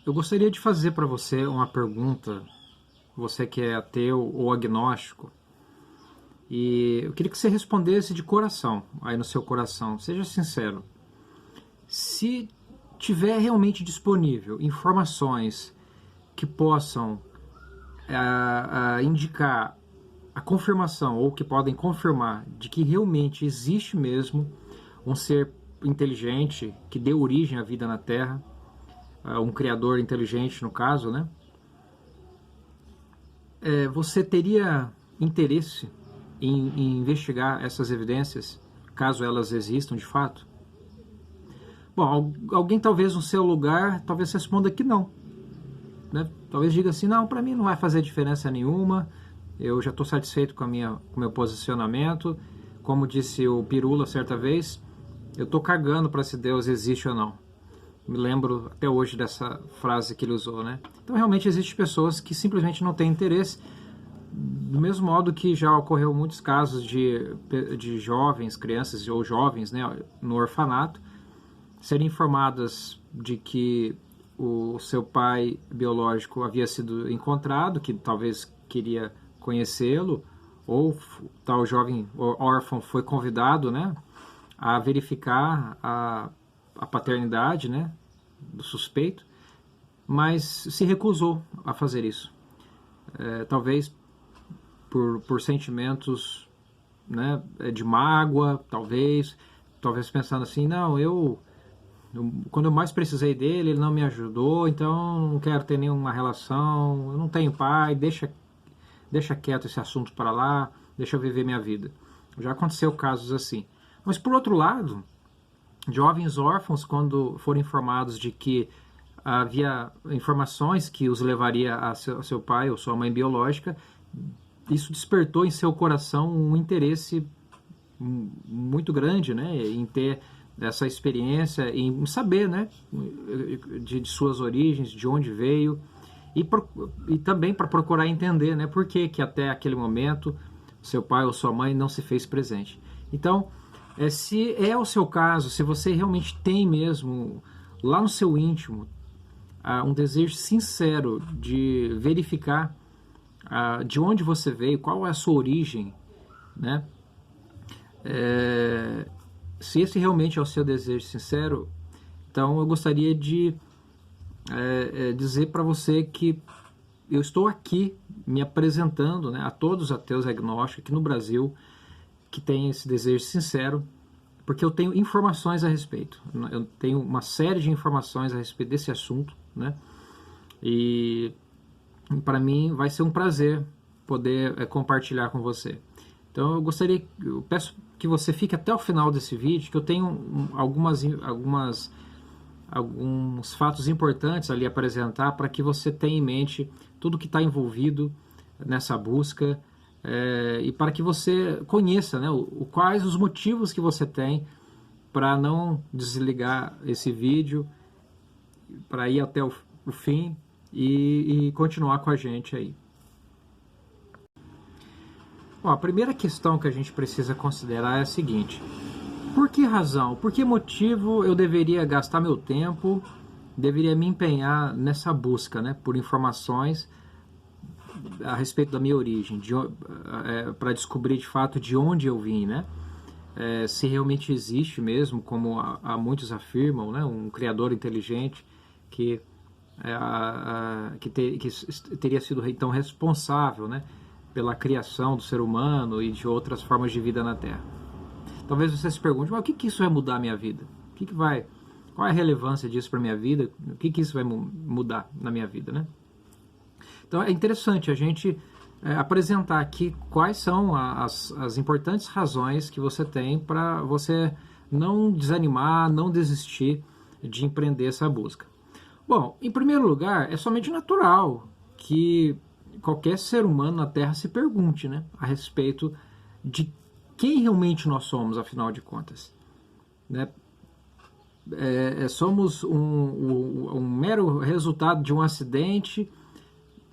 eu gostaria de fazer para você uma pergunta, você que é ateu ou agnóstico, e eu queria que você respondesse de coração, aí no seu coração, seja sincero. Se tiver realmente disponível informações que possam indicar a confirmação, ou que podem confirmar de que realmente existe mesmo um ser inteligente que deu origem à vida na Terra, um criador inteligente no caso, né? Você teria interesse em investigar essas evidências, caso elas existam de fato? Bom, alguém talvez no seu lugar, talvez responda que não, né? Talvez diga assim, não, para mim não vai fazer diferença nenhuma, eu já estou satisfeito com o meu posicionamento, como disse o Pirula certa vez, eu estou cagando para se Deus existe ou não. Me lembro até hoje dessa frase que ele usou, né? Então realmente existem pessoas que simplesmente não têm interesse, do mesmo modo que já ocorreu muitos casos de jovens, crianças ou jovens, né, no orfanato, serem informadas de que o seu pai biológico havia sido encontrado, que talvez queria conhecê-lo, ou tal jovem órfão foi convidado, né, a verificar a paternidade, né, do suspeito, mas se recusou a fazer isso. Talvez por sentimentos, né, de mágoa, talvez pensando assim, não, quando eu mais precisei dele, ele não me ajudou, então não quero ter nenhuma relação, eu não tenho pai, deixa quieto esse assunto para lá, deixa eu viver minha vida. Já aconteceu casos assim. Mas por outro lado, jovens órfãos, quando foram informados de que havia informações que os levaria a seu pai ou sua mãe biológica, isso despertou em seu coração um interesse muito grande, né, em ter essa experiência, em saber, né, de suas origens, de onde veio, e também para procurar entender, né, por que até aquele momento seu pai ou sua mãe não se fez presente. Então, se é o seu caso, se você realmente tem mesmo lá no seu íntimo um desejo sincero de verificar de onde você veio, qual é a sua origem, né? Se esse realmente é o seu desejo sincero, então eu gostaria de dizer para você que eu estou aqui me apresentando, né, a todos os ateus agnósticos aqui no Brasil que têm esse desejo sincero, porque eu tenho informações a respeito. Eu tenho uma série de informações a respeito desse assunto, né? E para mim vai ser um prazer poder compartilhar com você. Então eu peço que você fique até o final desse vídeo, que eu tenho alguns fatos importantes ali a apresentar para que você tenha em mente tudo que está envolvido nessa busca, e para que você conheça, né, quais os motivos que você tem para não desligar esse vídeo, para ir até o fim e continuar com a gente aí. Bom, a primeira questão que a gente precisa considerar é a seguinte: por que razão, por que motivo eu deveria gastar meu tempo, deveria me empenhar nessa busca, né, por informações a respeito da minha origem, para descobrir de fato de onde eu vim, né? Se realmente existe mesmo, como há muitos afirmam, né, um criador inteligente que teria sido então responsável, né, pela criação do ser humano e de outras formas de vida na Terra. Talvez você se pergunte, mas o que isso vai mudar a minha vida? Qual é a relevância disso para a minha vida? O que isso vai mudar na minha vida, né? Então é interessante a gente apresentar aqui quais são as importantes razões que você tem para você não desanimar, não desistir de empreender essa busca. Bom, em primeiro lugar, é somente natural que qualquer ser humano na Terra se pergunte, né, a respeito de quem realmente nós somos, afinal de contas, né? Somos um mero resultado de um acidente,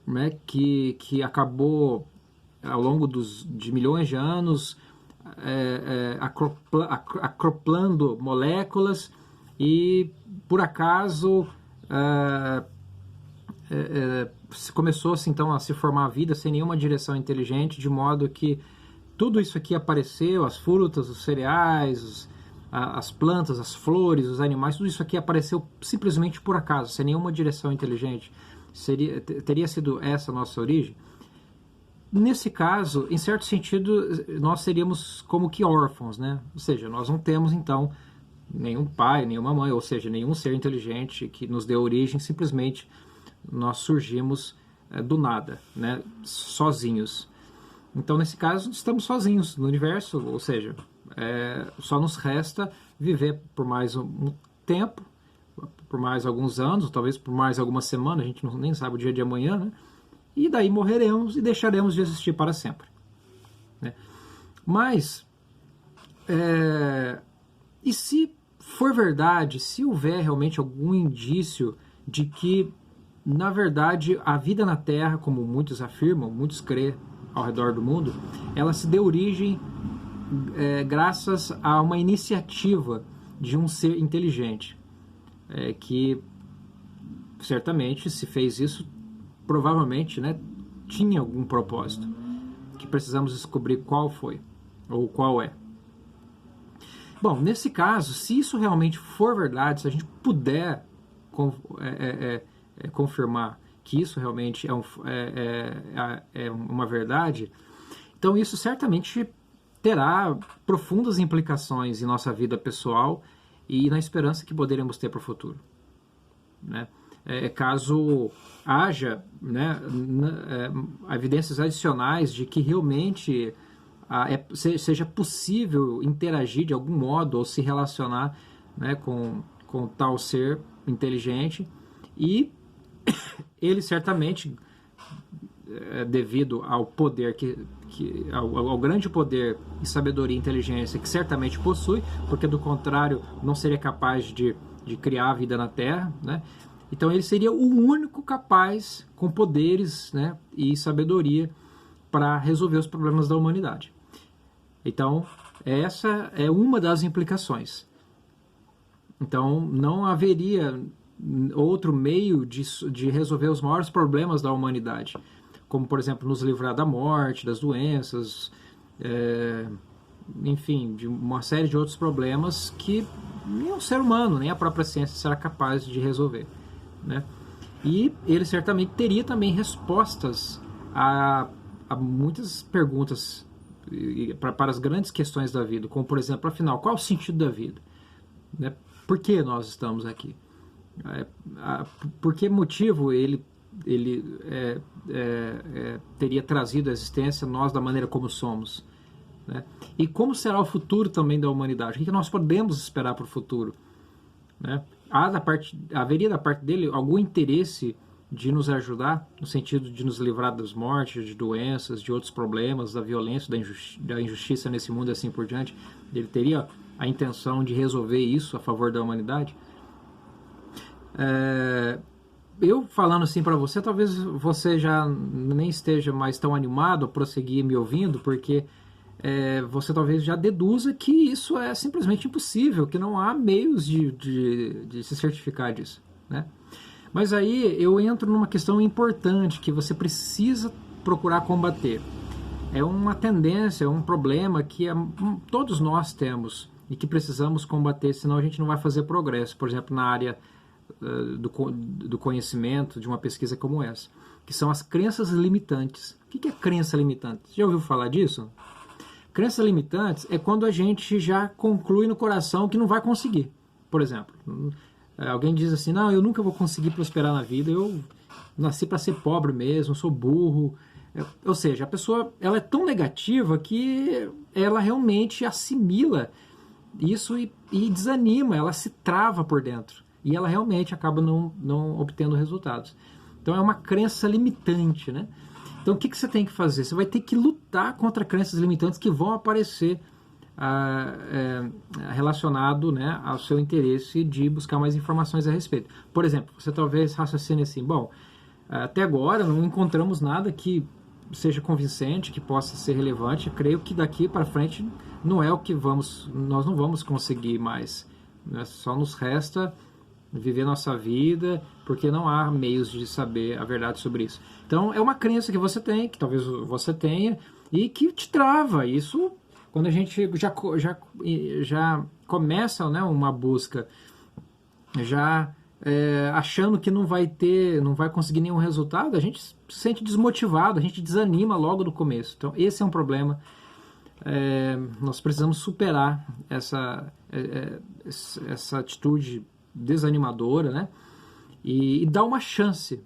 né, que acabou ao longo de milhões de anos acoplando moléculas e por acaso começou-se então a se formar a vida sem nenhuma direção inteligente, de modo que tudo isso aqui apareceu, as frutas, os cereais, as plantas, as flores, os animais, tudo isso aqui apareceu simplesmente por acaso, sem nenhuma direção inteligente. Teria sido essa a nossa origem? Nesse caso, em certo sentido, nós seríamos como que órfãos, né? Ou seja, nós não temos então nenhum pai, nenhuma mãe, ou seja, nenhum ser inteligente que nos dê origem, simplesmente nós surgimos do nada, né? Sozinhos. Então, nesse caso, estamos sozinhos no universo, ou seja, só nos resta viver por mais um tempo, por mais alguns anos, talvez por mais algumas semanas, a gente nem sabe o dia de amanhã, né? E daí morreremos e deixaremos de existir para sempre, né? Mas, e se for verdade, se houver realmente algum indício de que, na verdade, a vida na Terra, como muitos afirmam, muitos creem ao redor do mundo, ela se deu origem graças a uma iniciativa de um ser inteligente, que certamente, se fez isso, provavelmente, né, tinha algum propósito, que precisamos descobrir qual foi, ou qual é. Bom, nesse caso, se isso realmente for verdade, se a gente puder confirmar que isso realmente é uma verdade, então isso certamente terá profundas implicações em nossa vida pessoal e na esperança que poderemos ter para o futuro, né? Caso haja, né, evidências adicionais de que realmente seja possível interagir de algum modo ou se relacionar, né, com tal ser inteligente, e ele certamente, devido ao poder ao grande poder e sabedoria e inteligência que certamente possui, porque do contrário não seria capaz de criar a vida na Terra, né? Então ele seria o único capaz, com poderes, né, e sabedoria, para resolver os problemas da humanidade. Então essa é uma das implicações. Então não haveria outro meio de resolver os maiores problemas da humanidade, como, por exemplo, nos livrar da morte, das doenças, enfim, de uma série de outros problemas que nem o ser humano, nem a própria ciência será capaz de resolver, né? E ele certamente teria também respostas a muitas perguntas para as grandes questões da vida, como, por exemplo, afinal, qual é o sentido da vida, né? Por que nós estamos aqui? Por que motivo ele teria trazido à existência nós da maneira como somos, né? E como será o futuro também da humanidade? O que nós podemos esperar para o futuro, né? Haveria da parte dele algum interesse de nos ajudar, no sentido de nos livrar das mortes, de doenças, de outros problemas, da violência, da injustiça nesse mundo e assim por diante? Ele teria a intenção de resolver isso a favor da humanidade? Eu falando assim para você, talvez você já nem esteja mais tão animado a prosseguir me ouvindo, porque você talvez já deduza que isso é simplesmente impossível, que não há meios de se certificar disso, né? Mas aí eu entro numa questão importante que você precisa procurar combater. É uma tendência, é um problema que todos nós temos e que precisamos combater, senão a gente não vai fazer progresso, por exemplo, na área do conhecimento, de uma pesquisa como essa, que são as crenças limitantes. O que é crença limitante? Já ouviu falar disso? Crenças limitantes é quando a gente já conclui no coração que não vai conseguir. Por exemplo, alguém diz assim, não, eu nunca vou conseguir prosperar na vida, eu nasci para ser pobre mesmo, eu sou burro. Ou seja, a pessoa ela é tão negativa que ela realmente assimila isso e desanima, ela se trava por dentro. E ela realmente acaba não obtendo resultados. Então é uma crença limitante, né? Então o que você tem que fazer? Você vai ter que lutar contra crenças limitantes que vão aparecer relacionado, né, ao seu interesse de buscar mais informações a respeito. Por exemplo, você talvez raciocine assim, bom, até agora não encontramos nada que seja convincente, que possa ser relevante. Eu creio que daqui para frente não é o que nós não vamos conseguir mais, né? Só nos resta viver nossa vida, porque não há meios de saber a verdade sobre isso. Então, é uma crença que você tem, que talvez você tenha, e que te trava. Isso, quando a gente já começa, né, uma busca, já achando que não vai conseguir nenhum resultado, a gente se sente desmotivado, a gente desanima logo no começo. Então, esse é um problema. Nós precisamos superar essa atitude desanimadora, né? E dar uma chance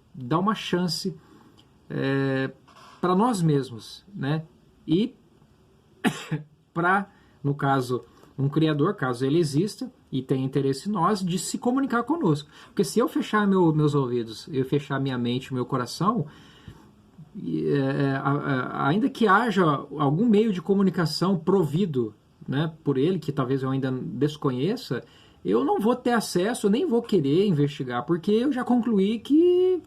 para nós mesmos, né? E para, no caso, um criador, caso ele exista e tenha interesse em nós, de se comunicar conosco. Porque se eu fechar meus ouvidos, eu fechar minha mente, meu coração, ainda que haja algum meio de comunicação provido, né, por ele, que talvez eu ainda desconheça, eu não vou ter acesso, nem vou querer investigar, porque eu já concluí que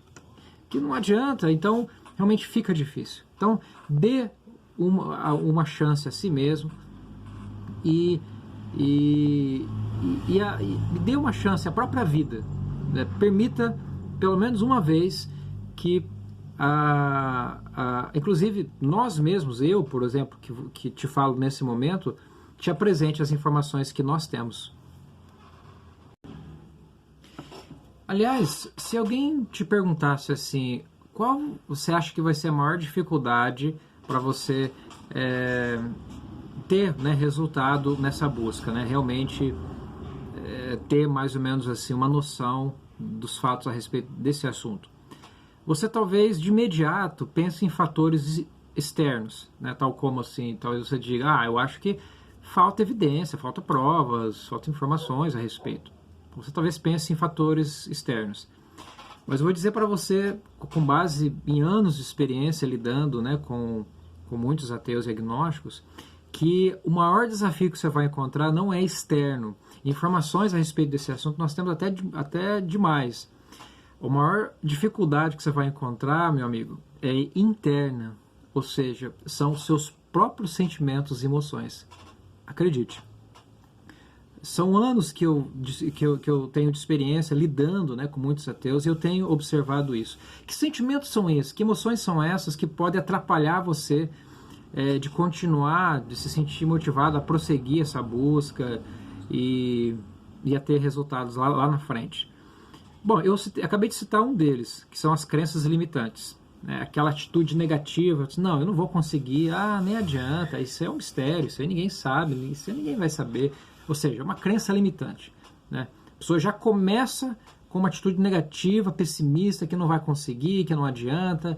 não adianta. Então, realmente fica difícil. Então, dê uma chance a si mesmo e dê uma chance à própria vida, né? Permita, pelo menos uma vez, que inclusive nós mesmos, eu, por exemplo, que te falo nesse momento, te apresente as informações que nós temos. Aliás, se alguém te perguntasse assim, qual você acha que vai ser a maior dificuldade para você ter, né, resultado nessa busca, né? Realmente ter mais ou menos assim uma noção dos fatos a respeito desse assunto. Você talvez de imediato pense em fatores externos, né? Tal como assim, talvez você diga, eu acho que falta evidência, falta provas, falta informações a respeito. Você talvez pense em fatores externos. Mas eu vou dizer para você, com base em anos de experiência lidando, né, com muitos ateus e agnósticos, que o maior desafio que você vai encontrar não é externo. Informações a respeito desse assunto nós temos até demais. A maior dificuldade que você vai encontrar, meu amigo, é interna. Ou seja, são os seus próprios sentimentos e emoções. Acredite. São anos que eu tenho de experiência lidando, né, com muitos ateus, e eu tenho observado isso. Que sentimentos são esses? Que emoções são essas que podem atrapalhar você de continuar, de se sentir motivado a prosseguir essa busca e a ter resultados lá na frente? Bom, eu acabei de citar um deles, que são as crenças limitantes. Né? Aquela atitude negativa, não, eu não vou conseguir, nem adianta, isso é um mistério, isso aí ninguém sabe, isso aí ninguém vai saber. Ou seja, é uma crença limitante. Né? A pessoa já começa com uma atitude negativa, pessimista, que não vai conseguir, que não adianta.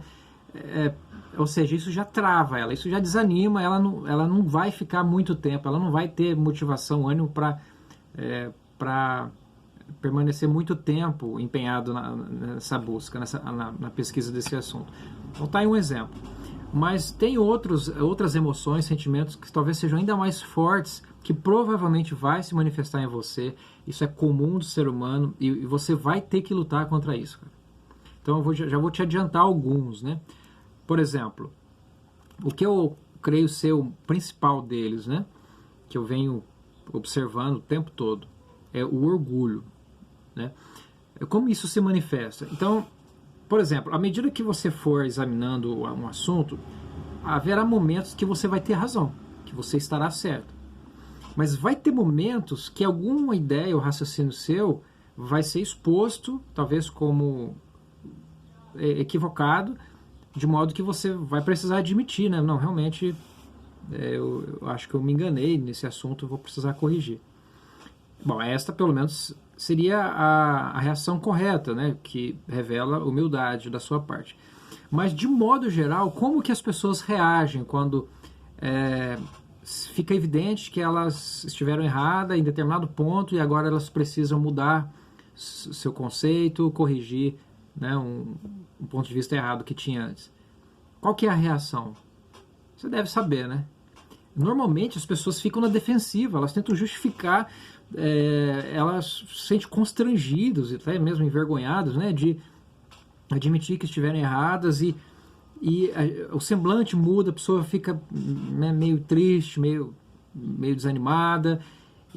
Ou seja, isso já trava ela, isso já desanima, ela não vai ficar muito tempo, ela não vai ter motivação, ânimo para permanecer muito tempo empenhado nessa busca, na pesquisa desse assunto. Então tá aí um exemplo. Mas tem outras emoções, sentimentos que talvez sejam ainda mais fortes, que provavelmente vai se manifestar em você. Isso é comum do ser humano e você vai ter que lutar contra isso. Cara. Então já vou te adiantar alguns, né? Por exemplo, o que eu creio ser o principal deles, né? Que eu venho observando o tempo todo, é o orgulho, né? Como isso se manifesta? Então, por exemplo, à medida que você for examinando um assunto, haverá momentos que você vai ter razão, que você estará certo. Mas vai ter momentos que alguma ideia ou raciocínio seu vai ser exposto, talvez como equivocado, de modo que você vai precisar admitir, né? Não, realmente, eu acho que eu me enganei nesse assunto, eu vou precisar corrigir. Bom, esta pelo menos seria a reação correta, né? Que revela humildade da sua parte. Mas, de modo geral, como que as pessoas reagem quando fica evidente que elas estiveram erradas em determinado ponto e agora elas precisam mudar seu conceito, corrigir, né, um ponto de vista errado que tinha antes? Qual que é a reação? Você deve saber, né? Normalmente as pessoas ficam na defensiva, elas tentam justificar, elas se sentem constrangidas e até mesmo envergonhadas, né, de admitir que estiveram erradas e o semblante muda, a pessoa fica, né, meio triste, meio desanimada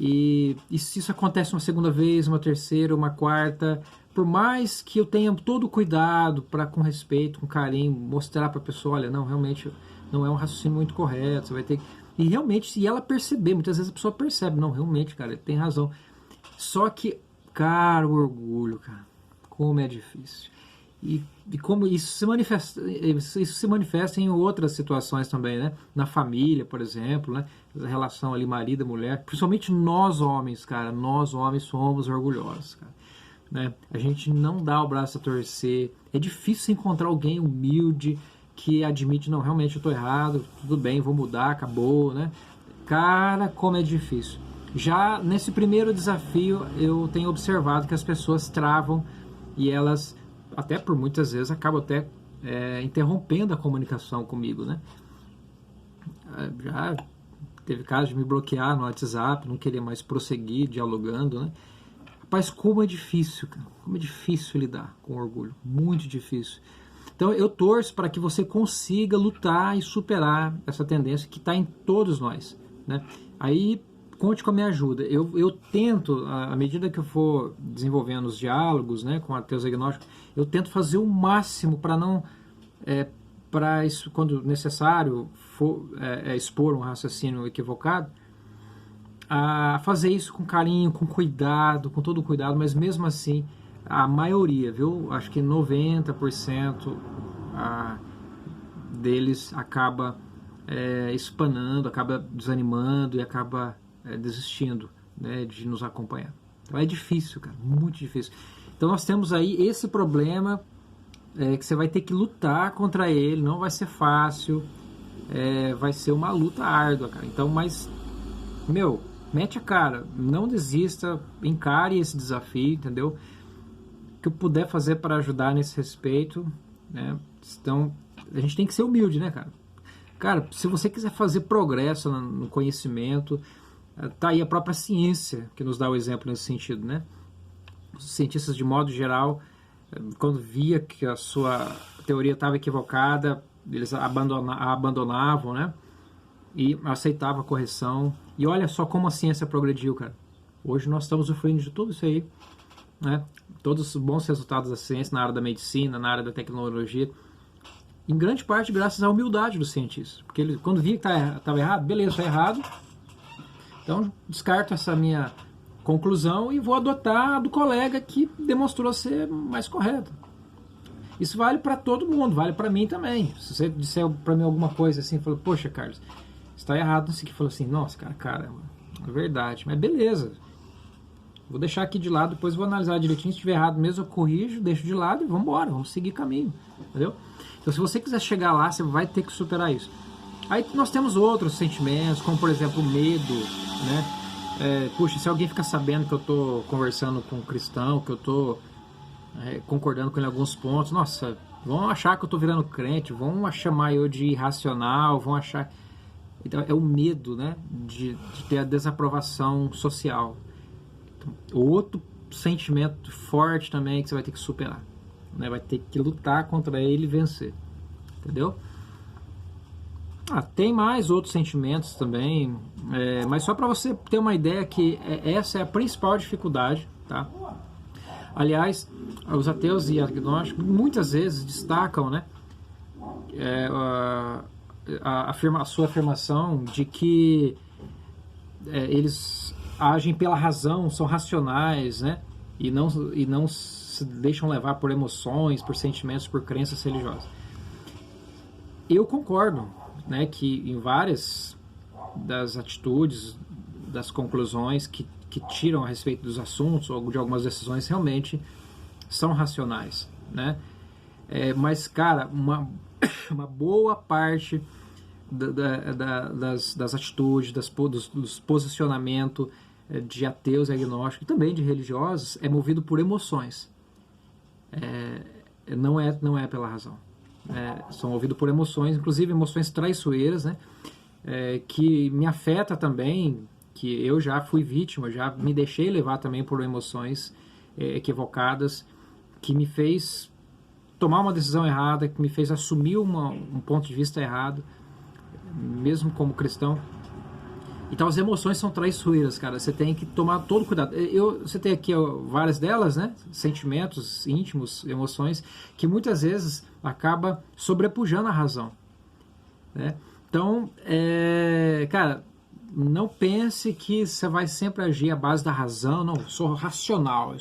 E se isso acontece uma segunda vez, uma terceira, uma quarta, por mais que eu tenha todo o cuidado para, com respeito, com carinho, mostrar para a pessoa, olha, não, realmente não é um raciocínio muito correto, você vai ter que... E realmente, se ela perceber, muitas vezes a pessoa percebe, não, realmente, cara, ele tem razão. Só que, cara, o orgulho, cara, como é difícil. E como isso se manifesta em outras situações também, né? Na família, por exemplo, né? A relação ali marido e mulher, principalmente nós homens, cara, nós homens somos orgulhosos, cara, né? A gente não dá o braço a torcer, é difícil encontrar alguém humilde que admite, não, realmente eu tô errado, tudo bem, vou mudar, acabou, né? Cara, como é difícil. Já nesse primeiro desafio, eu tenho observado que as pessoas travam e elas, até por muitas vezes, acabam até interrompendo a comunicação comigo, né? Já teve caso de me bloquear no WhatsApp, não querer mais prosseguir dialogando, né? Rapaz, como é difícil, cara. Como é difícil lidar com orgulho. Muito difícil. Então eu torço para que você consiga lutar e superar essa tendência que está em todos nós, né? Aí conte com a minha ajuda. Eu tento, à medida que eu for desenvolvendo os diálogos, né, com ateus agnósticos, eu tento fazer o máximo para não, para isso, quando necessário, for expor um raciocínio equivocado, a fazer isso com carinho, com cuidado, com todo cuidado, mas mesmo assim, a maioria, viu? Acho que 90% deles acaba espanando, acaba desanimando e acaba desistindo, né, de nos acompanhar. Então é difícil, cara, muito difícil. Então nós temos aí esse problema que você vai ter que lutar contra ele, não vai ser fácil, vai ser uma luta árdua, cara. Então, mas, meu, mete a cara, não desista, encare esse desafio, entendeu? O que eu puder fazer para ajudar nesse respeito, né? Então, a gente tem que ser humilde, né, cara? Cara, se você quiser fazer progresso no conhecimento, tá aí a própria ciência que nos dá o exemplo nesse sentido, né? Os cientistas, de modo geral, quando via que a sua teoria estava equivocada, eles a abandonavam, né? E aceitavam a correção. E olha só como a ciência progrediu, cara. Hoje nós estamos usufruindo de tudo isso aí, né? Todos os bons resultados da ciência na área da medicina, na área da tecnologia, em grande parte graças à humildade dos cientistas. Porque ele, quando via que estava errado, beleza, está errado, então descarto essa minha conclusão e vou adotar a do colega que demonstrou ser mais correta. Isso vale para todo mundo, vale para mim também. Se você disser para mim alguma coisa assim, falou, poxa, Carlos, está errado nisso aqui, falou assim, nossa, cara, é verdade, mas beleza. Vou deixar aqui de lado, depois vou analisar direitinho. Se estiver errado mesmo, eu corrijo, deixo de lado e vamos embora, vamos seguir caminho, entendeu? Então, se você quiser chegar lá, você vai ter que superar isso. Aí nós temos outros sentimentos, como por exemplo o medo, né? Puxa, se alguém ficar sabendo que eu estou conversando com um cristão, que eu estou concordando com ele em alguns pontos, nossa, vão achar que eu estou virando crente, vão chamar eu de irracional, vão achar... Então, é o medo, né, de ter a desaprovação social. Outro sentimento forte também que você vai ter que superar, né? Vai ter que lutar contra ele e vencer, entendeu? Tem mais outros sentimentos também, mas só para você ter uma ideia que essa é a principal dificuldade, tá? Aliás, os ateus e agnósticos muitas vezes destacam, né, a sua afirmação de que eles agem pela razão, são racionais, né? E não se deixam levar por emoções, por sentimentos, por crenças religiosas. Eu concordo, né, que em várias das atitudes, das conclusões que tiram a respeito dos assuntos ou de algumas decisões realmente são racionais, né? Mas, cara, uma boa parte das atitudes, dos posicionamentos de ateus e agnósticos, e também de religiosos, é movido por emoções. Não é pela razão. São movidos por emoções, inclusive emoções traiçoeiras, né? Que me afeta também, que eu já fui vítima, já me deixei levar também por emoções equivocadas, que me fez tomar uma decisão errada, que me fez assumir um ponto de vista errado, mesmo como cristão. Então as emoções são traiçoeiras, cara. Você tem que tomar todo cuidado. Você tem aqui várias delas, né? Sentimentos íntimos, emoções, que muitas vezes acaba sobrepujando a razão, né? Então, cara, não pense que você vai sempre agir à base da razão. Não, eu sou racional,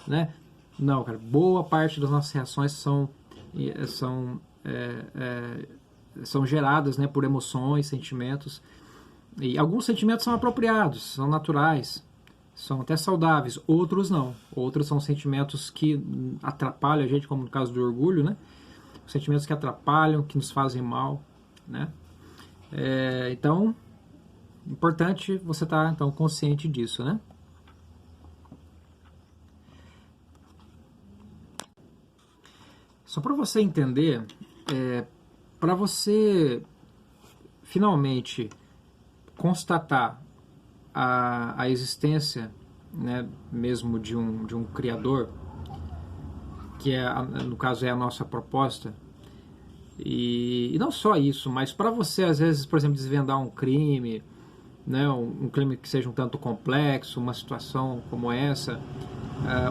né? Não, cara, boa parte das nossas reações são geradas, né, por emoções, sentimentos. E alguns sentimentos são apropriados, são naturais, são até saudáveis, outros não. Outros são sentimentos que atrapalham a gente, como no caso do orgulho, né? Sentimentos que atrapalham, que nos fazem mal, né? Então, importante você estar então consciente disso, né? Só para você entender, para você finalmente constatar a existência, né, mesmo de um criador, que no caso é a nossa proposta, e não só isso, mas para você às vezes, por exemplo, desvendar um crime, né, um crime que seja um tanto complexo, uma situação como essa,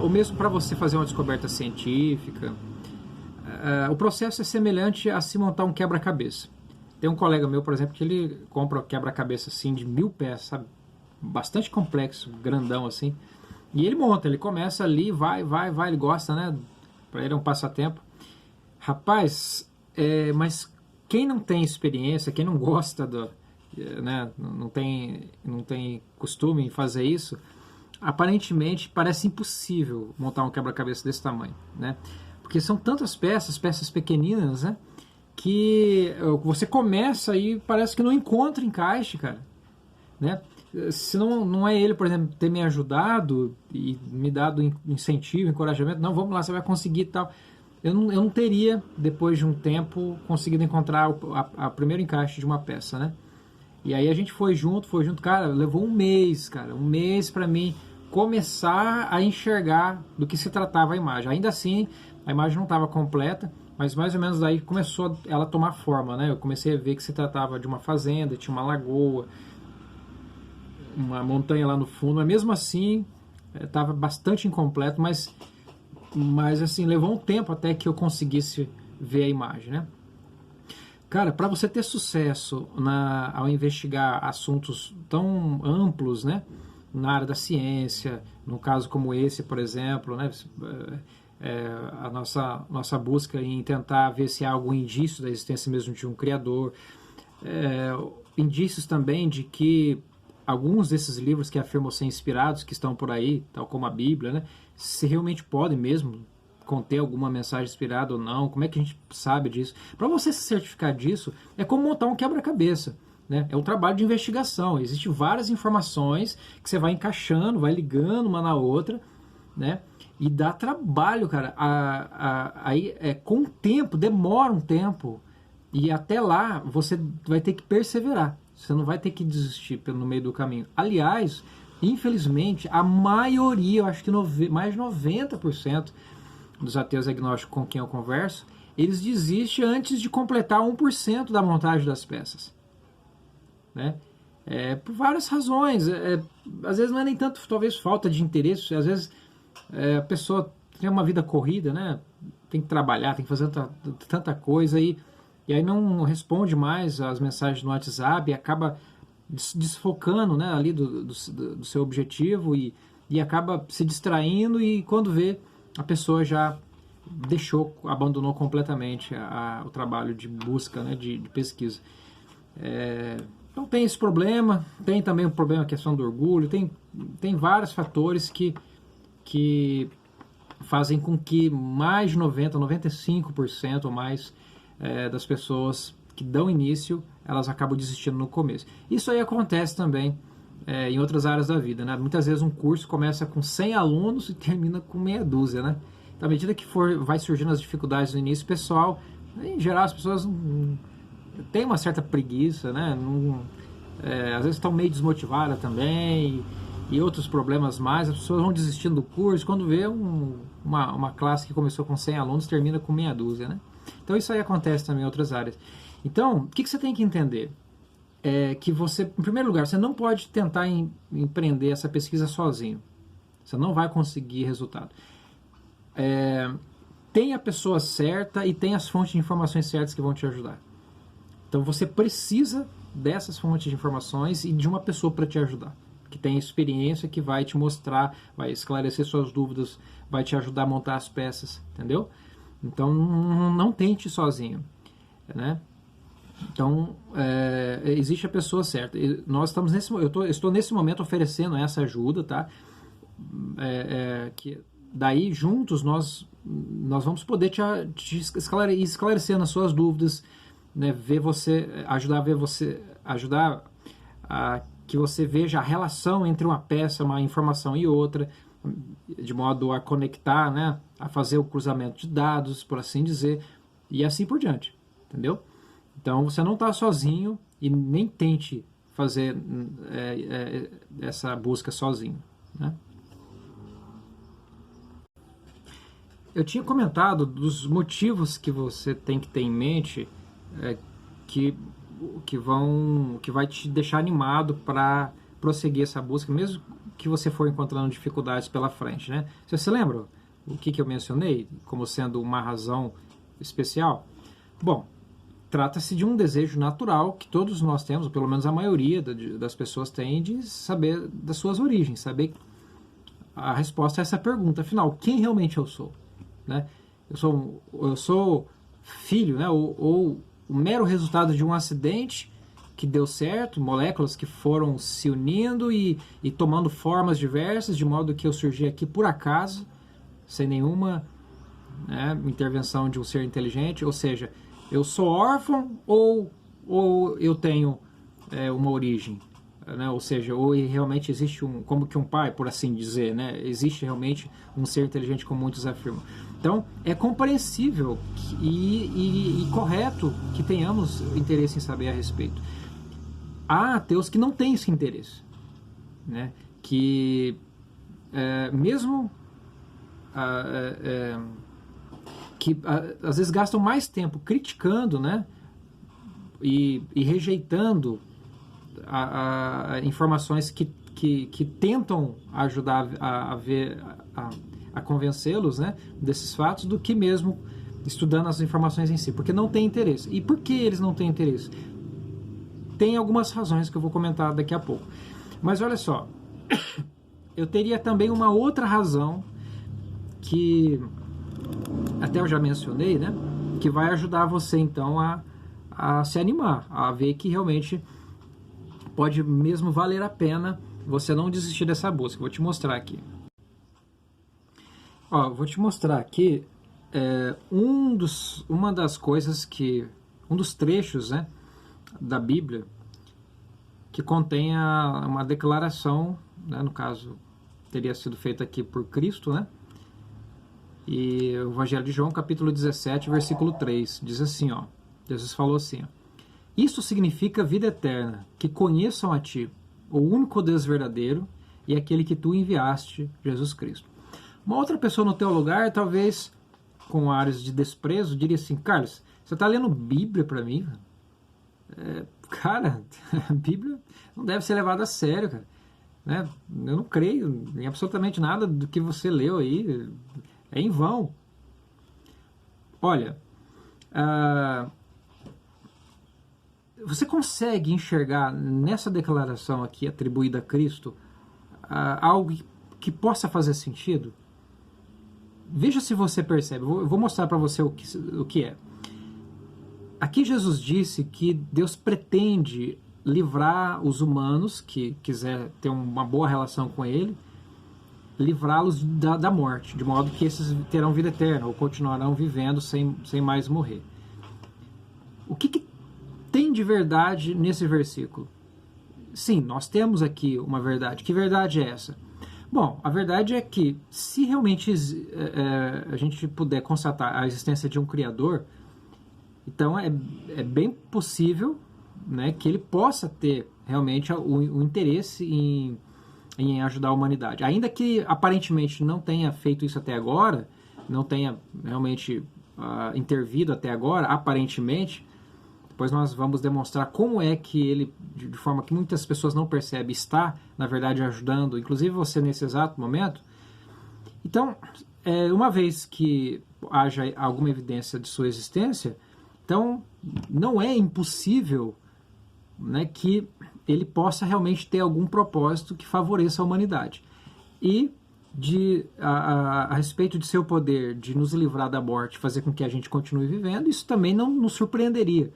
ou mesmo para você fazer uma descoberta científica, o processo é semelhante a se montar um quebra-cabeça. Tem um colega meu, por exemplo, que ele compra um quebra-cabeça assim de 1000 peças, sabe? Bastante complexo, grandão assim. E ele monta, ele começa ali, vai, ele gosta, né? Para ele é um passatempo. Rapaz, mas quem não tem experiência, quem não gosta né? Não tem costume em fazer isso, aparentemente parece impossível montar um quebra-cabeça desse tamanho, né? Porque são tantas peças pequeninas, né? Que você começa e parece que não encontra encaixe, cara, né? Se não é ele, por exemplo, ter me ajudado e me dado incentivo, encorajamento, não, vamos lá, você vai conseguir e tal, eu não teria, depois de um tempo, conseguido encontrar a primeiro encaixe de uma peça, né? E aí a gente foi junto, cara, levou um mês para mim começar a enxergar do que se tratava a imagem. Ainda assim, a imagem não estava completa, mas mais ou menos daí começou ela a tomar forma, né? Eu comecei a ver que se tratava de uma fazenda, tinha uma lagoa, uma montanha lá no fundo, mas mesmo assim estava bastante incompleto, mas assim, levou um tempo até que eu conseguisse ver a imagem, né? Cara, para você ter sucesso ao investigar assuntos tão amplos, né? Na área da ciência, num caso como esse, por exemplo, né? A nossa busca em tentar ver se há algum indício da existência mesmo de um criador, indícios também de que alguns desses livros que afirmam ser inspirados, que estão por aí, tal como a Bíblia, né? Se realmente podem mesmo conter alguma mensagem inspirada ou não, como é que a gente sabe disso? Para você se certificar disso, é como montar um quebra-cabeça, né? É um trabalho de investigação, existem várias informações que você vai encaixando, vai ligando uma na outra, né? E dá trabalho, cara. Aí, com o tempo, demora um tempo, e até lá você vai ter que perseverar, você não vai ter que desistir no meio do caminho. Aliás, infelizmente, a maioria, eu acho que mais de 90% dos ateus agnósticos com quem eu converso, eles desistem antes de completar 1% da montagem das peças, né? Por várias razões. Às vezes não é nem tanto, talvez, falta de interesse, às vezes a pessoa tem uma vida corrida, né? Tem que trabalhar, tem que fazer tanta coisa, e aí não responde mais às mensagens no WhatsApp e acaba desfocando, né, ali do seu objetivo, e acaba se distraindo, e quando vê, a pessoa já abandonou completamente o trabalho de busca, né, de pesquisa. Então tem esse problema, tem também o problema, a questão do orgulho, tem vários fatores que fazem com que mais de 95% ou mais das pessoas que dão início, elas acabam desistindo no começo. Isso aí acontece também em outras áreas da vida, né? Muitas vezes um curso começa com 100 alunos e termina com meia dúzia, né? Então, à medida que vai surgindo as dificuldades no início, pessoal, em geral as pessoas têm uma certa preguiça, né? Às vezes estão meio desmotivadas também, e outros problemas mais, as pessoas vão desistindo do curso, quando vê uma classe que começou com 100 alunos termina com meia dúzia, né? Então isso aí acontece também em outras áreas. Então, o que você tem que entender? é que você, em primeiro lugar, você não pode tentar empreender essa pesquisa sozinho. Você não vai conseguir resultado. Tem a pessoa certa e tem as fontes de informações certas que vão te ajudar. Então você precisa dessas fontes de informações e de uma pessoa para te ajudar, que tem experiência, que vai te mostrar, vai esclarecer suas dúvidas, vai te ajudar a montar as peças, entendeu? Então não tente sozinho, né? Então existe a pessoa certa. Nós estamos eu estou nesse momento oferecendo essa ajuda, tá? Que daí juntos nós vamos poder te esclarecer nas suas dúvidas, né? Ajudar a que você veja a relação entre uma peça, uma informação e outra, de modo a conectar, né? A fazer o cruzamento de dados, por assim dizer, e assim por diante, entendeu? Então você não está sozinho e nem tente fazer essa busca sozinho, né? Eu tinha comentado dos motivos que você tem que ter em mente que vai te deixar animado para prosseguir essa busca, mesmo que você for encontrando dificuldades pela frente, né? Você se lembra o que eu mencionei como sendo uma razão especial? Bom, trata-se de um desejo natural que todos nós temos, ou pelo menos a maioria das pessoas tem, de saber das suas origens, saber a resposta a essa pergunta. Afinal, quem realmente eu sou? Né? Eu sou filho, né? ou o mero resultado de um acidente que deu certo, moléculas que foram se unindo e tomando formas diversas, de modo que eu surgi aqui por acaso, sem nenhuma, né, intervenção de um ser inteligente. Ou seja, eu sou órfão ou eu tenho uma origem, né? Ou seja, ou realmente existe como que um pai, por assim dizer, né? Existe realmente um ser inteligente, como muitos afirmam. Então, é compreensível e correto que tenhamos interesse em saber a respeito. Há ateus que não têm esse interesse, né? Que mesmo que às vezes gastam mais tempo criticando, né? E rejeitando informações que tentam ajudar a convencê-los, né, desses fatos, do que mesmo estudando as informações em si, porque não tem interesse. E por que eles não têm interesse? Tem algumas razões que eu vou comentar daqui a pouco. Mas olha só, eu teria também uma outra razão que até eu já mencionei, né, que vai ajudar você então a se animar, a ver que realmente pode mesmo valer a pena você não desistir dessa busca. Vou te mostrar aqui. Vou te mostrar aqui uma das coisas um dos trechos, né, da Bíblia que contém uma declaração, né, no caso teria sido feita aqui por Cristo, né? E o Evangelho de João, capítulo 17, versículo 3, diz assim, Jesus falou assim, isso significa vida eterna, que conheçam a ti, o único Deus verdadeiro e aquele que tu enviaste, Jesus Cristo. Uma outra pessoa no teu lugar, talvez com áreas de desprezo, diria assim, Carlos, você está lendo Bíblia para mim? Cara, a Bíblia não deve ser levada a sério, cara. Né? Eu não creio em absolutamente nada do que você leu aí, é em vão. Olha, você consegue enxergar nessa declaração aqui atribuída a Cristo algo que possa fazer sentido? Veja se você percebe. Eu vou mostrar para você o que é. Aqui Jesus disse que Deus pretende livrar os humanos que quiser ter uma boa relação com Ele, livrá-los da morte, de modo que esses terão vida eterna ou continuarão vivendo sem mais morrer. O que tem de verdade nesse versículo? Sim, nós temos aqui uma verdade. Que verdade é essa? Bom, a verdade é que se realmente a gente puder constatar a existência de um Criador, então é bem possível, né, que ele possa ter realmente o interesse em ajudar a humanidade. Ainda que aparentemente não tenha feito isso até agora, não tenha realmente intervido até agora, aparentemente, depois nós vamos demonstrar como é que ele, de forma que muitas pessoas não percebem, está, na verdade, ajudando, inclusive você nesse exato momento. Então, uma vez que haja alguma evidência de sua existência, então não é impossível, né, que ele possa realmente ter algum propósito que favoreça a humanidade. E a respeito de seu poder de nos livrar da morte, fazer com que a gente continue vivendo, isso também não nos surpreenderia,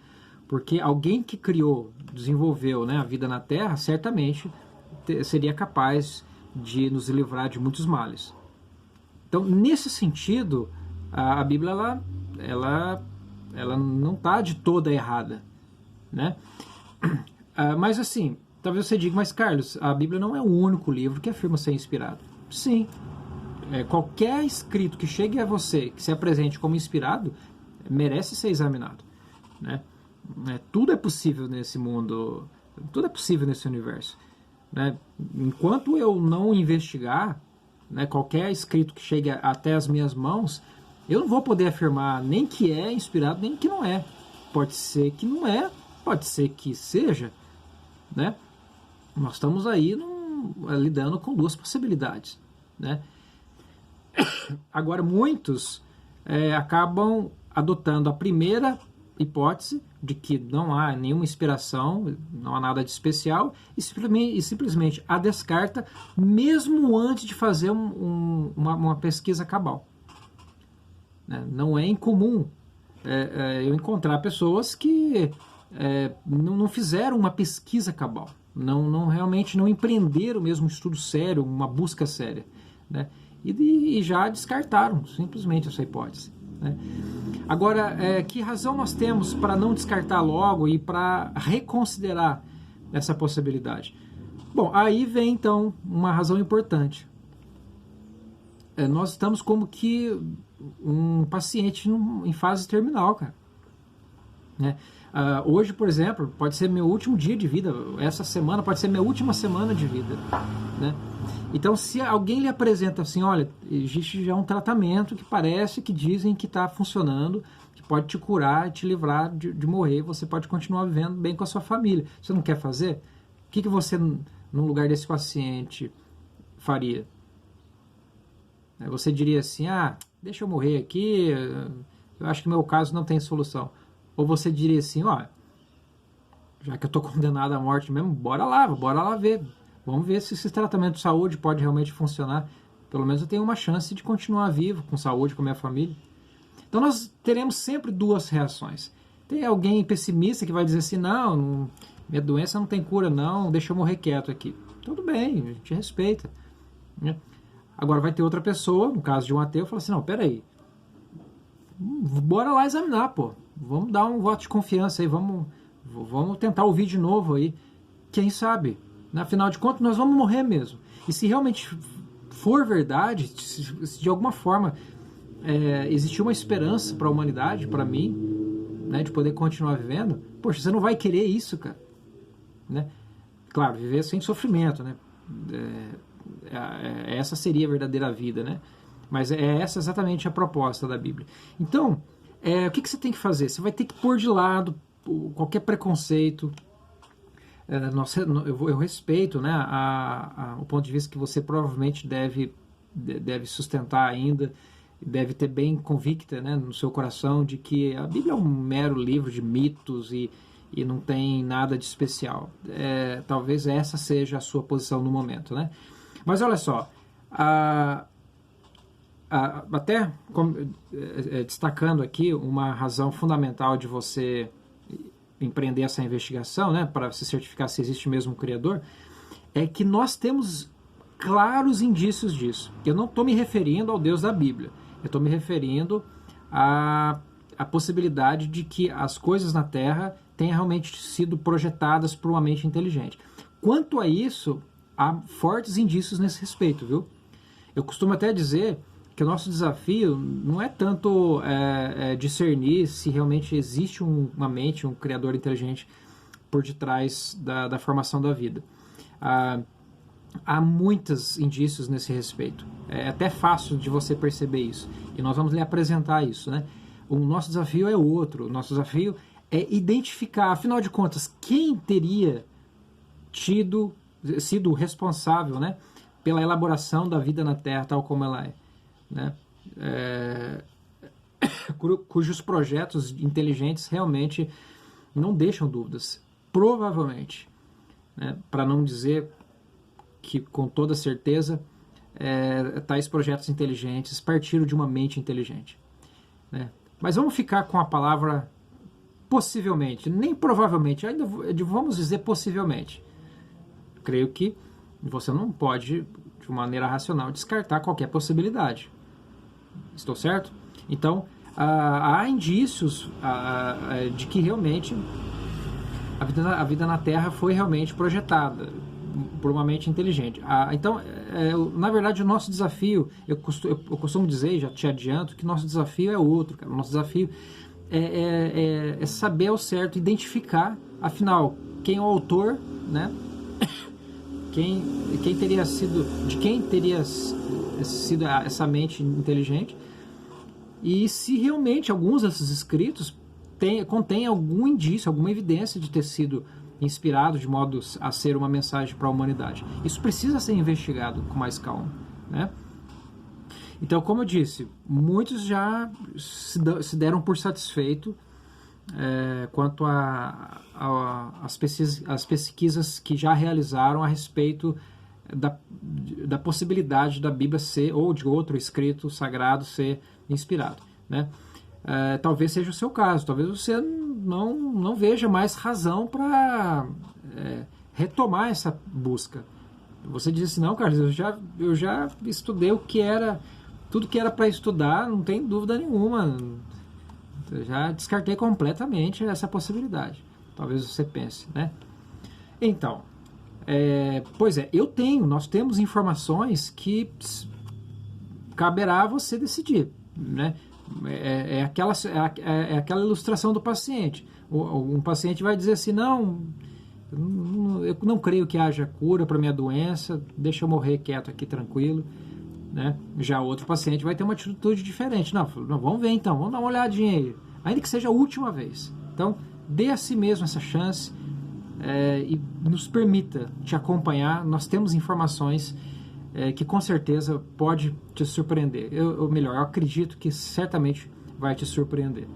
porque alguém que criou, desenvolveu, né, a vida na Terra, certamente seria capaz de nos livrar de muitos males. Então, nesse sentido, a Bíblia ela não está de toda errada, né? Mas assim, talvez você diga, mas Carlos, a Bíblia não é o único livro que afirma ser inspirado. Sim, qualquer escrito que chegue a você, que se apresente como inspirado, merece ser examinado, né? Tudo é possível nesse mundo, tudo é possível nesse universo, né? Enquanto eu não investigar, né, qualquer escrito que chegue até as minhas mãos, eu não vou poder afirmar nem que é inspirado, nem que não é. Pode ser que não é, pode ser que seja, né? Nós estamos aí lidando com duas possibilidades, né? Agora, muitos acabam adotando a primeira hipótese de que não há nenhuma inspiração, não há nada de especial, e simplesmente a descarta mesmo antes de fazer uma pesquisa cabal. Não é incomum eu encontrar pessoas que não fizeram uma pesquisa cabal, realmente não empreenderam mesmo um estudo sério, uma busca séria, né? E já descartaram simplesmente essa hipótese, né? Agora, que razão nós temos para não descartar logo e para reconsiderar essa possibilidade? Bom, aí vem então uma razão importante. Nós estamos como que um paciente em fase terminal, cara, né? Hoje, por exemplo, pode ser meu último dia de vida, essa semana pode ser minha última semana de vida, né? Então, se alguém lhe apresenta assim, olha, existe já um tratamento que parece que dizem que está funcionando, que pode te curar, te livrar de morrer, você pode continuar vivendo bem com a sua família. Você não quer fazer? O que você, no lugar desse paciente, faria? Você diria assim, deixa eu morrer aqui, eu acho que meu caso não tem solução. Ou você diria assim, já que eu estou condenado à morte mesmo, bora lá ver. Vamos ver se esse tratamento de saúde pode realmente funcionar. Pelo menos eu tenho uma chance de continuar vivo, com saúde, com a minha família. Então nós teremos sempre duas reações. Tem alguém pessimista que vai dizer assim, não, minha doença não tem cura não, deixa eu morrer quieto aqui. Tudo bem, a gente respeita, né? Agora vai ter outra pessoa, no caso de um ateu, fala assim, não, peraí, bora lá examinar, pô. Vamos dar um voto de confiança aí, vamos tentar ouvir de novo aí. Quem sabe? Afinal de contas, nós vamos morrer mesmo. E se realmente for verdade, se de alguma forma existir uma esperança para a humanidade, para mim, né, de poder continuar vivendo, poxa, você não vai querer isso, cara, né? Claro, viver sem sofrimento, né? Essa seria a verdadeira vida, né? Mas é essa exatamente a proposta da Bíblia. Então, o que você tem que fazer? Você vai ter que pôr de lado qualquer preconceito. Eu respeito, né, o ponto de vista que você provavelmente deve sustentar ainda, deve ter bem convicta, né, no seu coração de que a Bíblia é um mero livro de mitos e não tem nada de especial. Talvez essa seja a sua posição no momento, né? Mas olha só, até destacando aqui uma razão fundamental de você empreender essa investigação, né, para se certificar se existe mesmo um Criador, é que nós temos claros indícios disso. Eu não estou me referindo ao Deus da Bíblia, eu estou me referindo à possibilidade de que as coisas na Terra tenham realmente sido projetadas por uma mente inteligente. Quanto a isso, há fortes indícios nesse respeito, viu? Eu costumo até dizer que o nosso desafio não é tanto discernir se realmente existe uma mente, um criador inteligente por detrás da formação da vida. Há muitos indícios nesse respeito. É até fácil de você perceber isso. E nós vamos lhe apresentar isso, né? O nosso desafio é outro. O nosso desafio é identificar, afinal de contas, quem teria sido responsável, né, pela elaboração da vida na Terra tal como ela é, né? Cujos projetos inteligentes realmente não deixam dúvidas. Provavelmente, né, para não dizer que com toda certeza, tais projetos inteligentes partiram de uma mente inteligente, né? Mas vamos ficar com a palavra possivelmente, nem provavelmente, ainda vamos dizer possivelmente. Creio que você não pode, de maneira racional, descartar qualquer possibilidade. Estou certo? Então, há indícios de que realmente a vida na Terra foi realmente projetada por uma mente inteligente. Então, na verdade, o nosso desafio, eu costumo dizer, já te adianto, que nosso desafio é outro, cara. O nosso desafio é saber ao certo, identificar, afinal, quem é o autor, né? Quem teria sido, de quem teria sido essa mente inteligente, e se realmente alguns desses escritos contêm algum indício, alguma evidência de ter sido inspirado de modo a ser uma mensagem para a humanidade. Isso precisa ser investigado com mais calma, né? Então, como eu disse, muitos já se deram por satisfeito quanto às pesquisas que já realizaram a respeito da possibilidade da Bíblia ser, ou de outro escrito sagrado ser inspirado, né? Talvez seja o seu caso, talvez você não veja mais razão para retomar essa busca. Você diz assim, não, Carlos, eu já estudei tudo que era para estudar, não tem dúvida nenhuma. Eu já descartei completamente essa possibilidade. Talvez você pense, né? Então, pois é, nós temos informações que caberá a você decidir, né? É aquela ilustração do paciente. Um paciente vai dizer assim, não, eu não creio que haja cura para minha doença, deixa eu morrer quieto aqui, tranquilo, né? Já outro paciente vai ter uma atitude diferente. Não, vamos ver então, vamos dar uma olhadinha aí, ainda que seja a última vez. Então, dê a si mesmo essa chance e nos permita te acompanhar. Nós temos informações que com certeza pode te surpreender. Eu acredito que certamente vai te surpreender.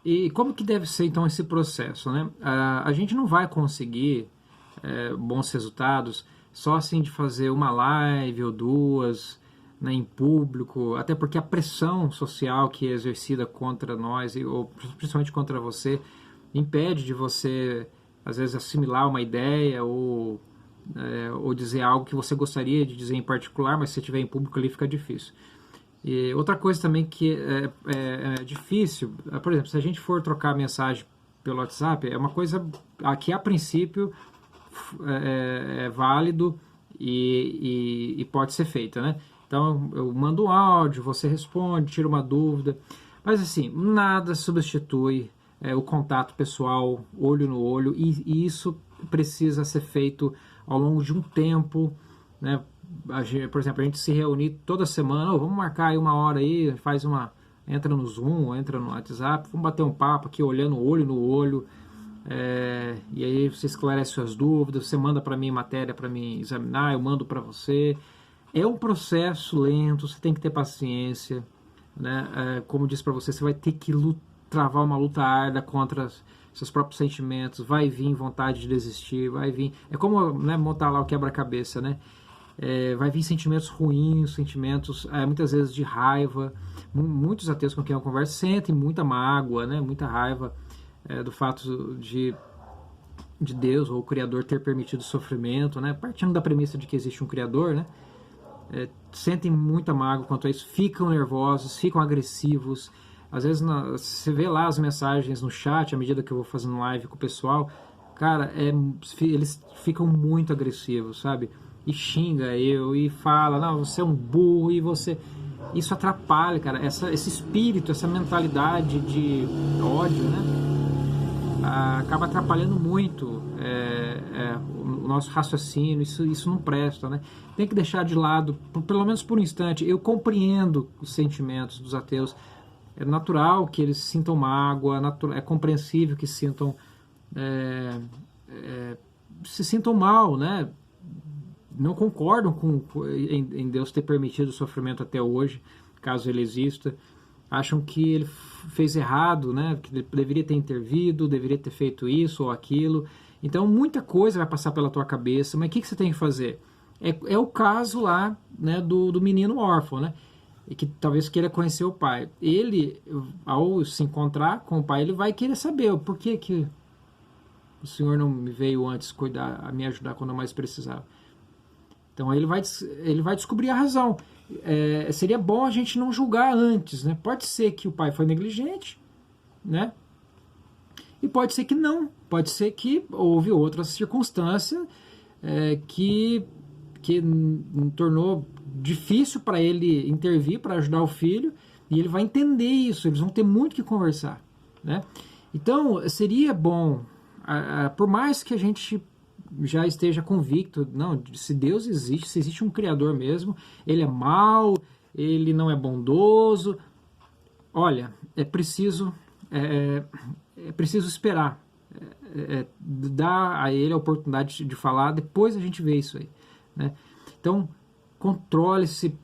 E como que deve ser então esse processo, né? A gente não vai conseguir bons resultados só assim de fazer uma live ou duas, né, em público, até porque a pressão social que é exercida contra nós, ou principalmente contra você, impede de você, às vezes, assimilar uma ideia ou dizer algo que você gostaria de dizer em particular, mas se estiver em público ali fica difícil. E outra coisa também que é difícil, por exemplo, se a gente for trocar mensagem pelo WhatsApp, é uma coisa que a princípio é válido e pode ser feita, né? Então eu mando um áudio, você responde, tira uma dúvida, mas assim, nada substitui o contato pessoal, olho no olho, e isso precisa ser feito ao longo de um tempo, né? Por exemplo, a gente se reunir toda semana, vamos marcar aí uma hora aí, entra no Zoom, entra no WhatsApp, vamos bater um papo aqui olhando olho no olho, e aí você esclarece suas dúvidas, você manda para mim matéria para mim examinar, eu mando para você. É um processo lento, você tem que ter paciência, né? Como eu disse para você, você vai ter que travar uma luta árdua contra seus próprios sentimentos, vai vir vontade de desistir, vai vir... É como, né, montar lá o quebra-cabeça, né? Vai vir sentimentos ruins, sentimentos muitas vezes de raiva. Muitos ateus com quem eu converso sentem muita mágoa, né? Muita raiva do fato de Deus ou o Criador ter permitido o sofrimento, né? Partindo da premissa de que existe um Criador, né? Sentem muita mágoa quanto a isso, ficam nervosos, ficam agressivos. Às vezes você vê lá as mensagens no chat, à medida que eu vou fazendo live com o pessoal, cara, eles ficam muito agressivos, sabe? E xinga eu, e fala, não, você é um burro, e você... Isso atrapalha, cara, esse espírito, essa mentalidade de ódio, né? Acaba atrapalhando muito o nosso raciocínio, isso não presta, né? Tem que deixar de lado, pelo menos por um instante. Eu compreendo os sentimentos dos ateus, é natural que eles sintam mágoa, é compreensível que se sintam mal, né? Não concordam em Deus ter permitido o sofrimento até hoje, caso ele exista. Acham que ele fez errado, né? Que ele deveria ter intervido, deveria ter feito isso ou aquilo. Então, muita coisa vai passar pela tua cabeça, mas o que você tem que fazer? É o caso lá, né, do menino órfão, né? E que talvez queira conhecer o pai. Ele, ao se encontrar com o pai, ele vai querer saber por que o Senhor não me veio antes cuidar, me ajudar quando eu mais precisava. Então ele vai descobrir a razão. Seria bom a gente não julgar antes, né? Pode ser que o pai foi negligente, né? E pode ser que não. Pode ser que houve outra circunstância que tornou difícil para ele intervir, para ajudar o filho, e ele vai entender isso. Eles vão ter muito que conversar, né? Então seria bom, por mais que a gente já esteja convicto, não, se Deus existe, se existe um Criador mesmo, ele é mau, ele não é bondoso, olha, é preciso esperar, dar a ele a oportunidade de falar, depois a gente vê isso aí, né? Então, controle-se,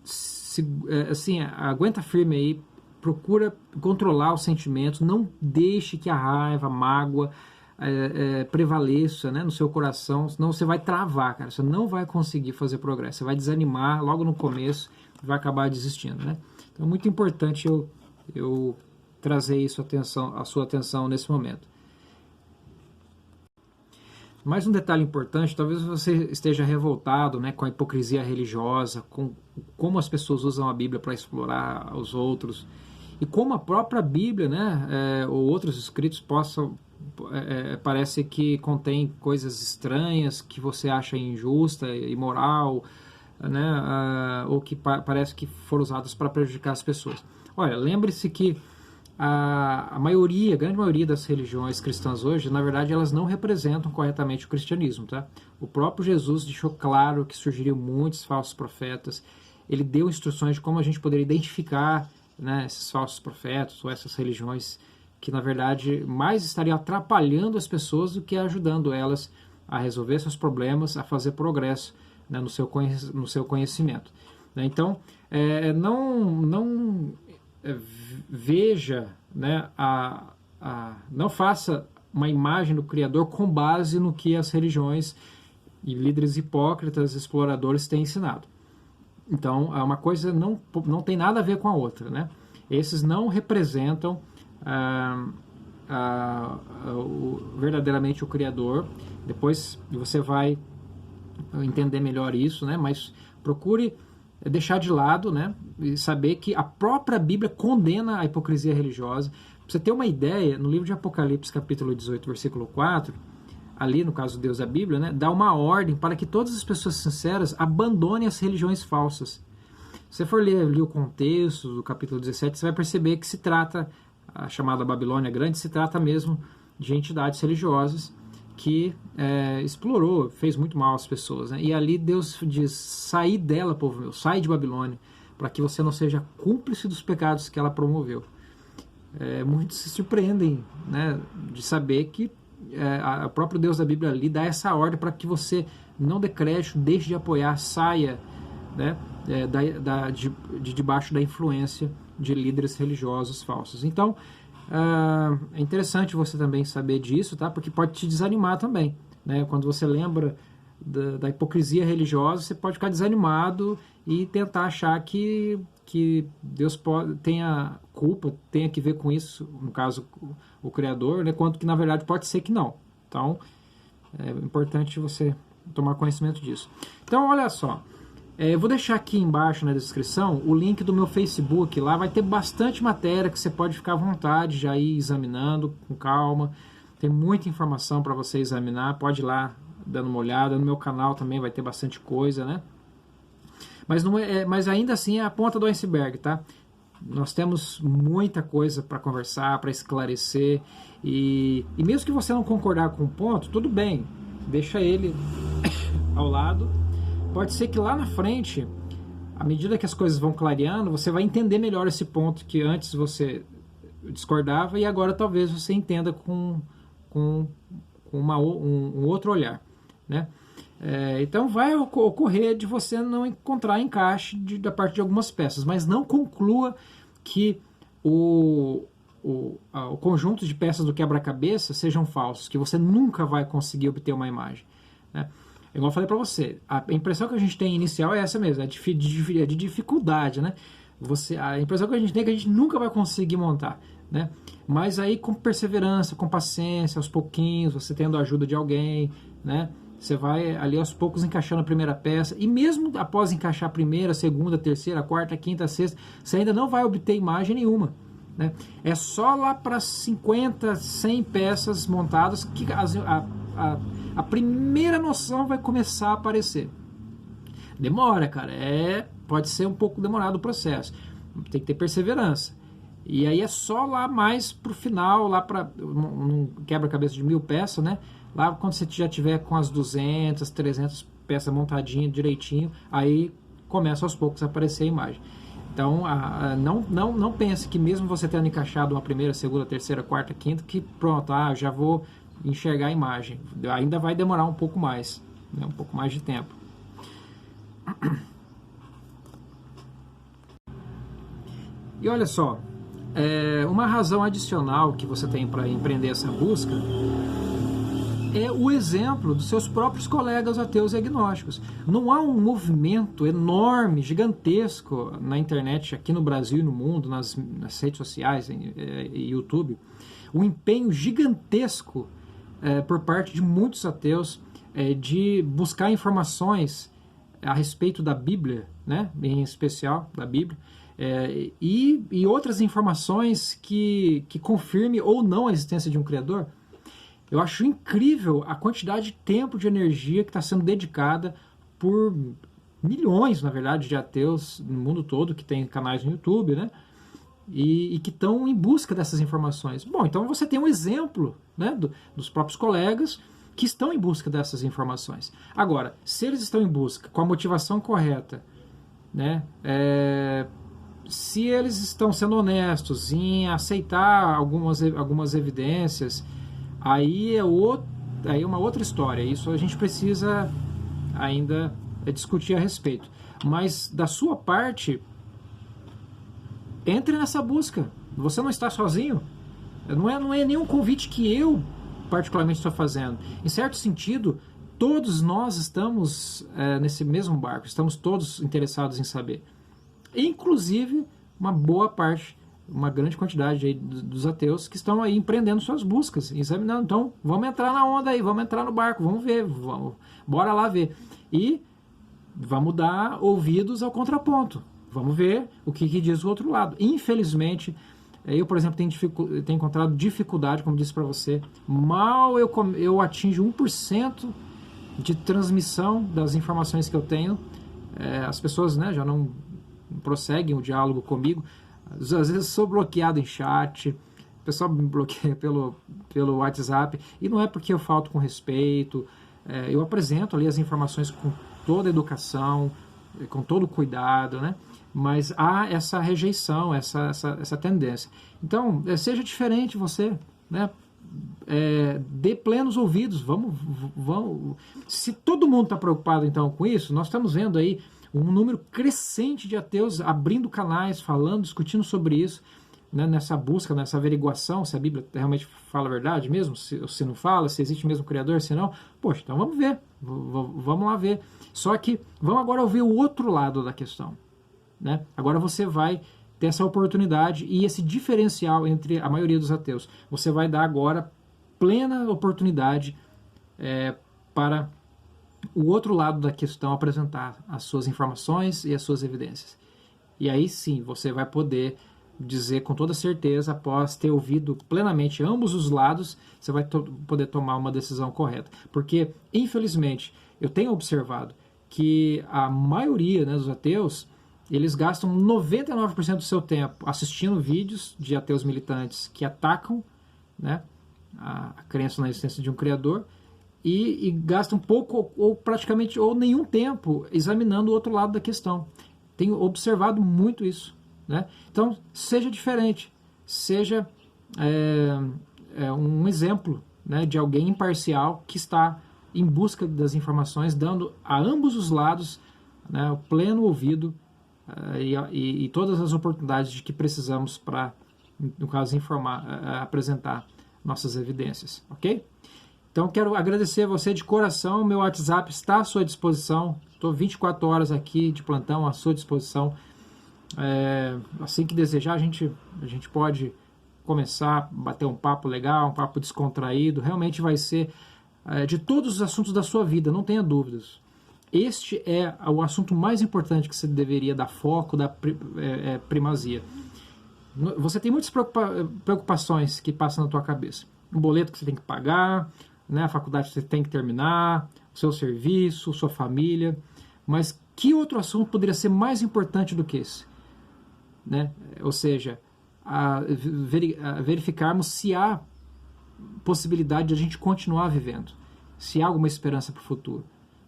assim, aguenta firme aí, procura controlar os sentimentos, não deixe que a raiva, a mágoa prevaleça, né, no seu coração, senão você vai travar, cara, você não vai conseguir fazer progresso, você vai desanimar logo no começo e vai acabar desistindo, né? Então é muito importante eu trazer isso a sua atenção nesse momento. Mais um detalhe importante, talvez você esteja revoltado, né, com a hipocrisia religiosa, com como as pessoas usam a Bíblia para explorar os outros, e como a própria Bíblia, né, ou outros escritos parece que contém coisas estranhas que você acha injusta, imoral, né, ou que parece que foram usadas para prejudicar as pessoas. Olha, lembre-se que a grande maioria das religiões cristãs hoje, na verdade, elas não representam corretamente o cristianismo, tá? O próprio Jesus deixou claro que surgiriam muitos falsos profetas. Ele deu instruções de como a gente poderia identificar, né, esses falsos profetas ou essas religiões que, na verdade, mais estariam atrapalhando as pessoas do que ajudando elas a resolver seus problemas, a fazer progresso, né, no seu conhecimento. Então, não veja, né, não faça uma imagem do Criador com base no que as religiões e líderes hipócritas, exploradores têm ensinado. Então, uma coisa não tem nada a ver com a outra, né? Esses não representam verdadeiramente o Criador. Depois você vai entender melhor isso, né? Mas procure deixar de lado, né, e saber que a própria Bíblia condena a hipocrisia religiosa. Pra você ter uma ideia, no livro de Apocalipse, capítulo 18, versículo 4, ali, no caso Deus da Bíblia, né, dá uma ordem para que todas as pessoas sinceras abandonem as religiões falsas. Se você for ler ali o contexto do capítulo 17, você vai perceber que se trata, a chamada Babilônia Grande, se trata mesmo de entidades religiosas que explorou, fez muito mal às pessoas, né? E ali Deus diz: saí dela, povo meu, sai de Babilônia, para que você não seja cúmplice dos pecados que ela promoveu. Muitos se surpreendem, né, de saber que o próprio Deus da Bíblia ali dá essa ordem para que você não dê crédito, deixe de apoiar, saia, né, de debaixo da influência de líderes religiosos falsos. Então, é interessante você também saber disso, tá? Porque pode te desanimar também, né? Quando você lembra da hipocrisia religiosa, você pode ficar desanimado e tentar achar que Deus tenha culpa, tenha que ver com isso, no caso o Criador, né? Quanto que na verdade pode ser que não. Então é importante você tomar conhecimento disso. Então olha só, eu vou deixar aqui embaixo na descrição o link do meu Facebook. Lá vai ter bastante matéria que você pode ficar à vontade já ir examinando com calma. Tem muita informação para você examinar. Pode ir lá dando uma olhada. No meu canal também vai ter bastante coisa, né? Mas ainda assim é a ponta do iceberg, tá? Nós temos muita coisa para conversar, para esclarecer. E mesmo que você não concordar com um ponto, tudo bem. Deixa ele ao lado. Pode ser que lá na frente, à medida que as coisas vão clareando, você vai entender melhor esse ponto que antes você discordava, e agora talvez você entenda com um outro olhar, né? Então vai ocorrer de você não encontrar encaixe da parte de algumas peças, mas não conclua que o conjunto de peças do quebra-cabeça sejam falsos, que você nunca vai conseguir obter uma imagem, né? Igual eu falei para você, a impressão que a gente tem inicial é essa mesmo, é de dificuldade, né? A impressão que a gente tem é que a gente nunca vai conseguir montar, né? Mas aí com perseverança, com paciência, aos pouquinhos, você tendo a ajuda de alguém, né? Você vai ali aos poucos encaixando a primeira peça, e mesmo após encaixar a primeira, segunda, terceira, quarta, quinta, sexta, você ainda não vai obter imagem nenhuma, né? É só lá para 50, 100 peças montadas que a primeira noção vai começar a aparecer. Demora, cara, pode ser um pouco demorado o processo, tem que ter perseverança. E aí é só lá mais pro final, lá para um quebra-cabeça de 1000 peças, né? Lá quando você já tiver com as 200, 300 peças montadinhas direitinho, aí começa aos poucos a aparecer a imagem. Então, não pense que mesmo você tendo encaixado uma primeira, segunda, terceira, quarta, quinta, que pronto, já vou enxergar a imagem. Ainda vai demorar um pouco mais, né? Um pouco mais de tempo. E olha só, uma razão adicional que você tem para empreender essa busca é o exemplo dos seus próprios colegas ateus e agnósticos. Não há um movimento enorme, gigantesco na internet, aqui no Brasil e no mundo, nas redes sociais e YouTube, um empenho gigantesco por parte de muitos ateus de buscar informações a respeito da Bíblia, né, em especial da Bíblia, e outras informações que confirme ou não a existência de um Criador. Eu acho incrível a quantidade de tempo, de energia que está sendo dedicada por milhões, na verdade, de ateus no mundo todo, que tem canais no YouTube, né? E que estão em busca dessas informações. Bom, então você tem um exemplo, né, dos próprios colegas que estão em busca dessas informações. Agora, se eles estão em busca com a motivação correta, né, se eles estão sendo honestos em aceitar algumas evidências, aí é uma outra história. Isso a gente precisa ainda discutir a respeito. Mas da sua parte, entre nessa busca. Você não está sozinho. Não é nenhum convite que eu particularmente estou fazendo. Em certo sentido, todos nós estamos nesse mesmo barco. Estamos todos interessados em saber. Inclusive, uma boa parte, uma grande quantidade aí dos ateus que estão aí empreendendo suas buscas, examinando. Então, vamos entrar na onda aí, vamos entrar no barco, vamos ver, bora lá ver. E vamos dar ouvidos ao contraponto. Vamos ver o que diz o outro lado. Infelizmente, eu, por exemplo, tenho encontrado dificuldade, como disse para você, mal eu atinjo 1% de transmissão das informações que eu tenho, as pessoas, né, já não prosseguem o diálogo comigo. Às vezes sou bloqueado em chat, o pessoal me bloqueia pelo WhatsApp, e não é porque eu falto com respeito, eu apresento ali as informações com toda a educação, com todo o cuidado, né? Mas há essa rejeição, essa tendência. Então, seja diferente você, né? Dê plenos ouvidos, vamos. Se todo mundo está preocupado então com isso, nós estamos vendo aí um número crescente de ateus abrindo canais, falando, discutindo sobre isso, né, nessa busca, nessa averiguação, se a Bíblia realmente fala a verdade mesmo, se não fala, se existe mesmo Criador, se não. Poxa, então vamos ver, vamos lá ver. Só que vamos agora ouvir o outro lado da questão, né? Agora você vai ter essa oportunidade e esse diferencial entre a maioria dos ateus. Você vai dar agora plena oportunidade para o outro lado da questão apresentar as suas informações e as suas evidências. E aí sim, você vai poder dizer com toda certeza, após ter ouvido plenamente ambos os lados, você vai poder tomar uma decisão correta. Porque, infelizmente, eu tenho observado que a maioria, né, dos ateus, eles gastam 99% do seu tempo assistindo vídeos de ateus militantes que atacam, né, a crença na existência de um Criador, e gastam pouco ou praticamente ou nenhum tempo examinando o outro lado da questão. Tenho observado muito isso, né? Então, seja diferente, seja um exemplo, né, de alguém imparcial que está em busca das informações, dando a ambos os lados, né, o pleno ouvido e todas as oportunidades de que precisamos para, no caso, apresentar nossas evidências, ok? Então, quero agradecer a você de coração. Meu WhatsApp está à sua disposição. Estou 24 horas aqui de plantão à sua disposição. Assim que desejar, a gente pode começar a bater um papo legal, um papo descontraído. Realmente vai ser de todos os assuntos da sua vida, não tenha dúvidas. Este é o assunto mais importante que você deveria dar foco, dar primazia. Você tem muitas preocupações que passam na tua cabeça. Um boleto que você tem que pagar, né, a faculdade que você tem que terminar, o seu serviço, sua família. Mas que outro assunto poderia ser mais importante do que esse? Né? Ou seja, verificarmos se há possibilidade de a gente continuar vivendo, se há alguma esperança para o futuro.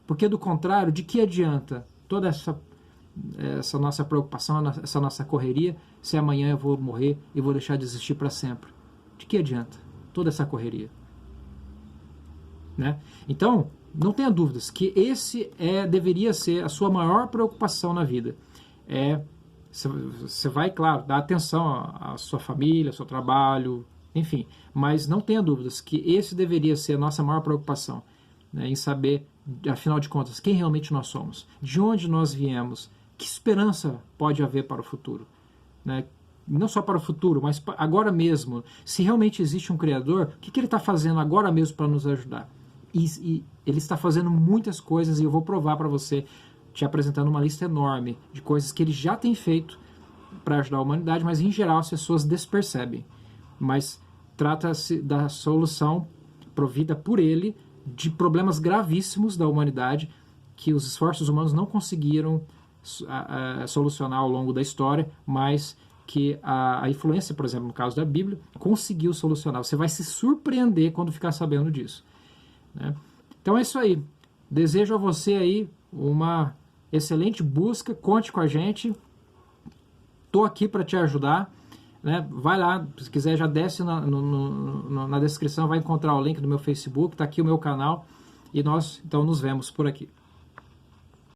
Porque, do contrário, de que adianta toda essa nossa preocupação, essa nossa correria, se amanhã eu vou morrer e vou deixar de existir para sempre? De que adianta toda essa correria? Né? Então, não tenha dúvidas que esse deveria ser a sua maior preocupação na vida. Você vai, claro, dar atenção à sua família, ao seu trabalho, enfim, mas não tenha dúvidas que esse deveria ser a nossa maior preocupação, né, em saber, afinal de contas, quem realmente nós somos, de onde nós viemos, que esperança pode haver para o futuro, né? Não só para o futuro, mas agora mesmo. Se realmente existe um Criador, o que ele está fazendo agora mesmo para nos ajudar? E ele está fazendo muitas coisas, e eu vou provar para você, te apresentando uma lista enorme de coisas que ele já tem feito para ajudar a humanidade, mas em geral as pessoas despercebem. Mas trata-se da solução provida por ele de problemas gravíssimos da humanidade que os esforços humanos não conseguiram solucionar ao longo da história, mas que a influência, por exemplo, no caso da Bíblia, conseguiu solucionar. Você vai se surpreender quando ficar sabendo disso, né? Então é isso aí. Desejo a você aí uma excelente busca. Conte com a gente. Estou aqui para te ajudar, né? Vai lá, se quiser já desce na descrição, vai encontrar o link do meu Facebook, está aqui o meu canal, e nós então nos vemos por aqui.